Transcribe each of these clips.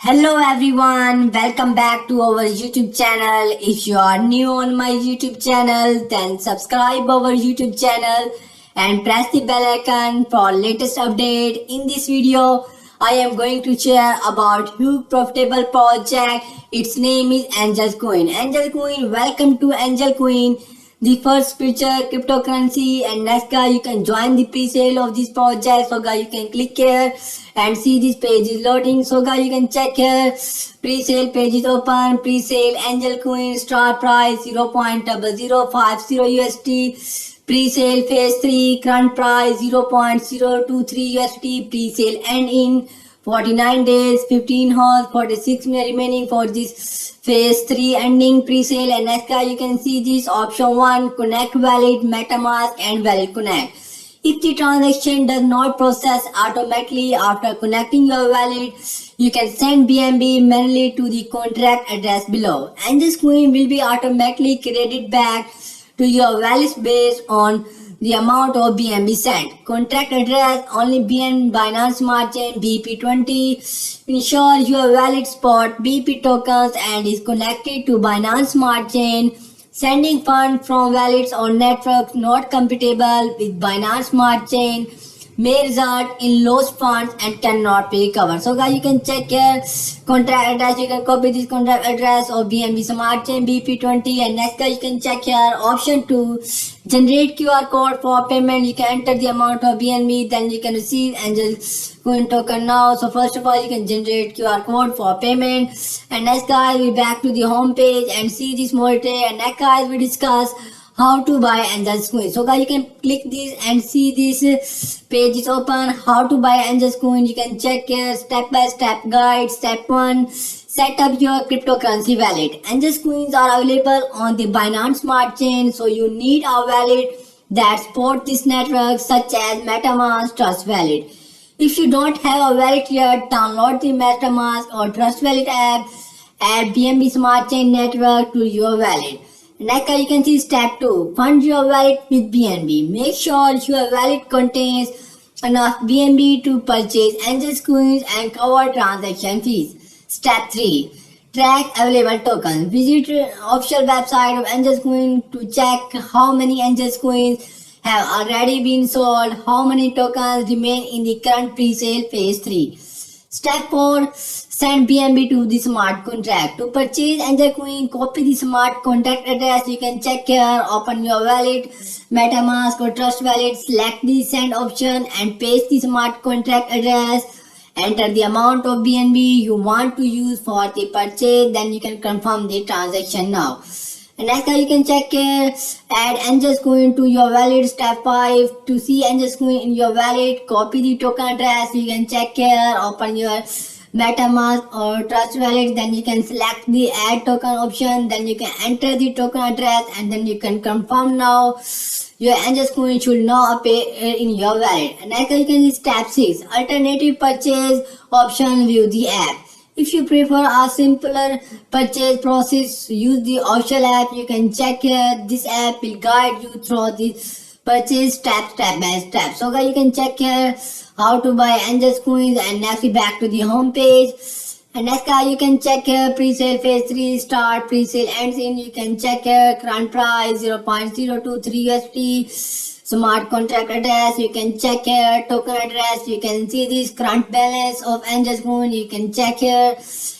Hello everyone, welcome back to our YouTube channel. If you are new on my YouTube channel, then subscribe our YouTube channel and press the bell icon for latest update. In this video, I am going to share about huge profitable project. Its name is Angel Coin. Angel Coin, welcome to Angel Coin, the first future cryptocurrency. And next guys, you can join the pre-sale of this project. So guys, you can click here and see this page is loading. So guys, you can check here, pre-sale page is open. Pre-sale Angel Coin, start price 0.0050 USD. Pre-sale phase 3, current price 0.023 USD. Pre-sale end in 49 days, 15 hours, 46 minutes remaining for this phase 3 ending pre-sale. And next guys, you can see this option 1, connect wallet, MetaMask and wallet connect. If the transaction does not process automatically after connecting your wallet, you can send BNB manually to the contract address below. And this coin will be automatically credited back to your wallet based on the amount of BNB sent. Contract address only Binance Smart Chain BP20. Ensure your wallet spot BP tokens and is connected to Binance Smart Chain. Sending funds from wallets on networks not compatible with Binance Smart Chain may result in lost funds and cannot be recovered. So guys, you can check here contract address. You can copy this contract address of BNB Smart Chain BP20. And next guys, you can check here option 2, generate QR code for payment. You can enter the amount of BNB, then you can receive Angel Coin token now. So first of all, you can generate QR code for payment. And next guys, we back to the home page and see this more detail. And next guys, we discuss how to buy Angel Coin. So guys, you can click this and see this page is open. How to buy Angel Coin. You can check here step by step guide. Step 1, set up your cryptocurrency wallet. Angel Coins are available on the Binance Smart Chain, so you need a wallet that supports this network such as MetaMask, Trust Wallet. If you don't have a wallet yet, download the MetaMask or Trust Wallet app. Add BNB Smart Chain network to your wallet. Next, you can see step 2, fund your wallet with BNB. Make sure your wallet contains enough BNB to purchase Angel Coins and cover transaction fees. Step 3, track available tokens. Visit official website of Angel Coin to check how many Angel Coins have already been sold, how many tokens remain in the current pre-sale phase 3. Step 4, send BNB to the smart contract. To purchase Angel Coin, copy the smart contract address. You can check here, open your wallet, MetaMask or Trust Wallet, select the send option and paste the smart contract address. Enter the amount of BNB you want to use for the purchase, then you can confirm the transaction now. And next you can check here, add Angel Coin to your wallet. Step 5, to see Angel Coin in your wallet, copy the token address. You can check here, open your MetaMask or Trust Wallet, then you can select the add token option, then you can enter the token address and then you can confirm now. Your Angel Coin should now appear in your wallet. And next you can see step 6, alternative purchase option, view the app. If you prefer a simpler purchase process, use the official app. You can check here, this app will guide you through the purchase step by step. So guys, you can check here how to buy Angel Coins. And next we back to the home page. And next guys, you can check here pre-sale phase 3 start, pre-sale ends in. You can check here current price 0.023 USD. Smart contract address. You can check here token address. You can see this current balance of Angel Coin. You can check here.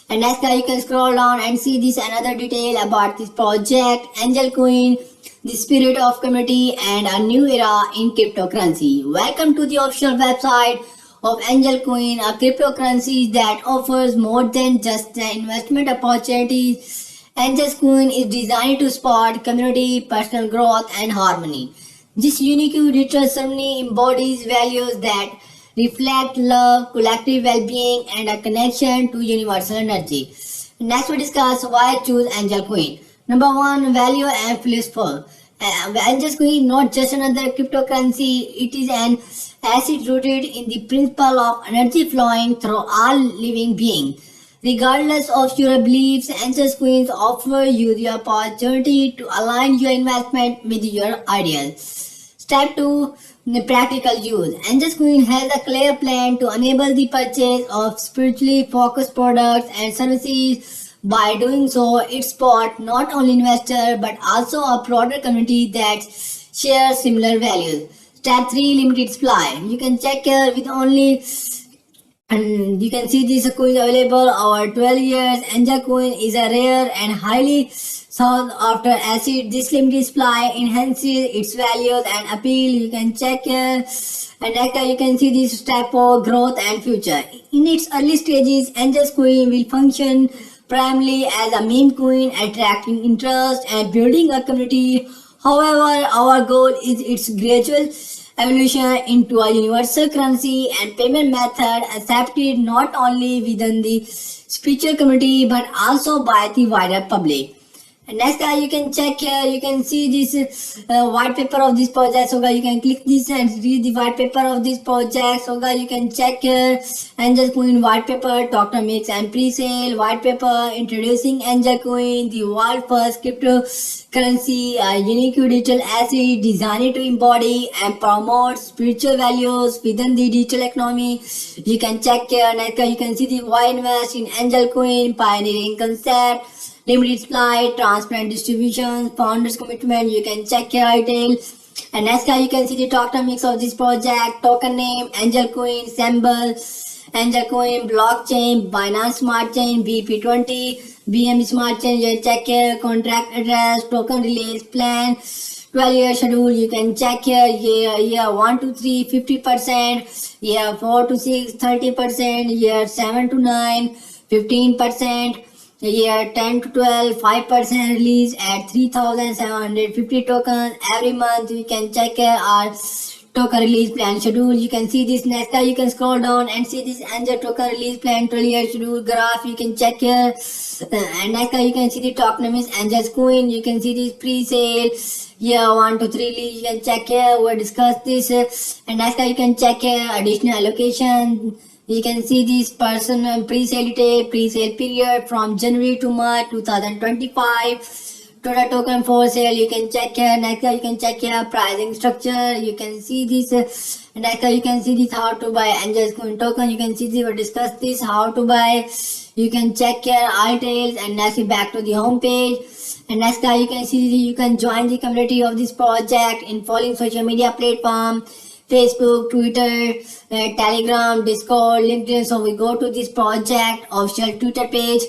And next guys, you can scroll down and see this another detail about this project Angel Coin, the spirit of community and a new era in cryptocurrency. Welcome to the official website of Angel Coin, a cryptocurrency that offers more than just the investment opportunities. Angel Coin is designed to support community, personal growth and harmony. This unique ritual ceremony embodies values that reflect love, collective well-being and a connection to universal energy. Next we discuss why choose Angel Coin. Number 1, value and philosophy. Angel Coin is not just another cryptocurrency, it is an asset rooted in the principle of energy flowing through all living beings. Regardless of your beliefs, Angel Coins offer you the opportunity to align your investment with your ideals. Step 2, The practical use. Angels Queen has a clear plan to enable the purchase of spiritually focused products and services. By doing so, it supports not only investors but also a broader community that shares similar values. Step 3, limited supply. You can check here with only, and you can see this coin available over 12 years. Angel Coin is a rare and highly sought after asset. This limited supply enhances its values and appeal. You can check here. And after you can see this step for growth and future. In its early stages, Angel Coin will function primarily as a meme coin, attracting interest and building a community. However, our goal is its gradual evolution into a universal currency and payment method accepted not only within the spiritual community but also by the wider public. And next you can check here, you can see this white paper of this project. So you can click this and read the white paper of this project. So you can check here Angel Coin white paper, tokenomics and pre-sale white paper introducing Angel Coin, the world first cryptocurrency, a unique digital asset designed to embody and promote spiritual values within the digital economy. You can check here, next you can see the why invest in Angel Coin, pioneering concept, limited supply, transparent distribution, founders commitment. You can check here detail. And next you can see the tokenomics of this project, token name, Angel Coin, symbol, Angel Coin, blockchain, Binance Smart Chain, BP20, BM Smart Chain. You can check here, contract address, token release plan, 12-year schedule. You can check here, year 1 to 3, 50%, year 4 to 6, 30%, year 7 to 9, 15%, year 10 to 12, 5% release at 3,750 tokens every month. You can check our token release plan schedule. You can see this. Next you can scroll down and see this Angel token release plan 12-year schedule graph. You can check here. And next you can see the tokenomics Angel Coin. You can see this pre-sale year 1 to 3 release. You can check here. We'll discuss this. And next you can check here additional allocation. You can see this person pre-sale detail, pre-sale period from January to March 2025. Total token for sale. You can check here. Next you can check here pricing structure. You can see this. And next you can see this how to buy Angel Coin token. You can see this. We'll discuss this how to buy. You can check here all details. And next back to the home page. And next you can see this. You can join the community of this project in following social media platform: Facebook, Twitter, Telegram, Discord, LinkedIn. So we go to this project official Twitter page.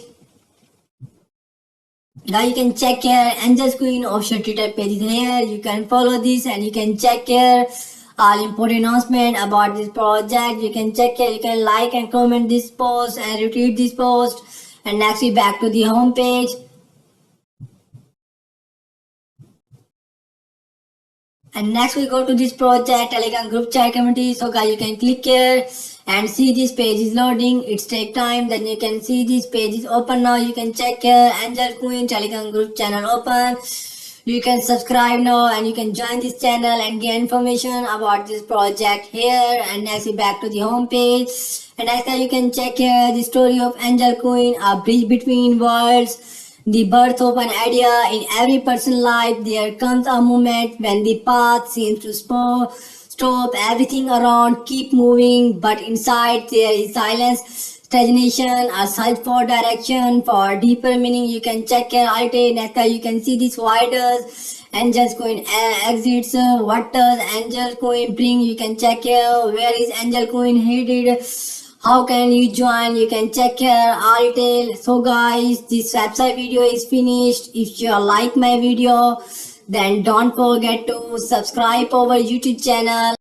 Now you can check here Angel Coin official Twitter page is here. You can follow this and you can check here all important announcement about this project. You can check here, you can like and comment this post and retweet this post. And next we back to the home page. And next we go to this project Telegram group chat community. So guys, you can click here and see this page is loading. It's take time. Then you can see this page is open now. You can check here Angel Coin Telegram group channel open. You can subscribe now and you can join this channel and get information about this project here. And next we back to the home page. And next you can check here the story of Angel Coin, a bridge between worlds. The birth of an idea in every person's life. There comes a moment when the path seems to stop, everything around keep moving, but inside there is silence, stagnation, a search for direction, for deeper meaning. You can check here next you can see this. Why does Angel Coin exits? What does Angel Coin bring? You can check here. Where is Angel Coin headed? How can you join? You can check here all detail. So guys, this website video is finished. If you like my video, then don't forget to subscribe our YouTube channel.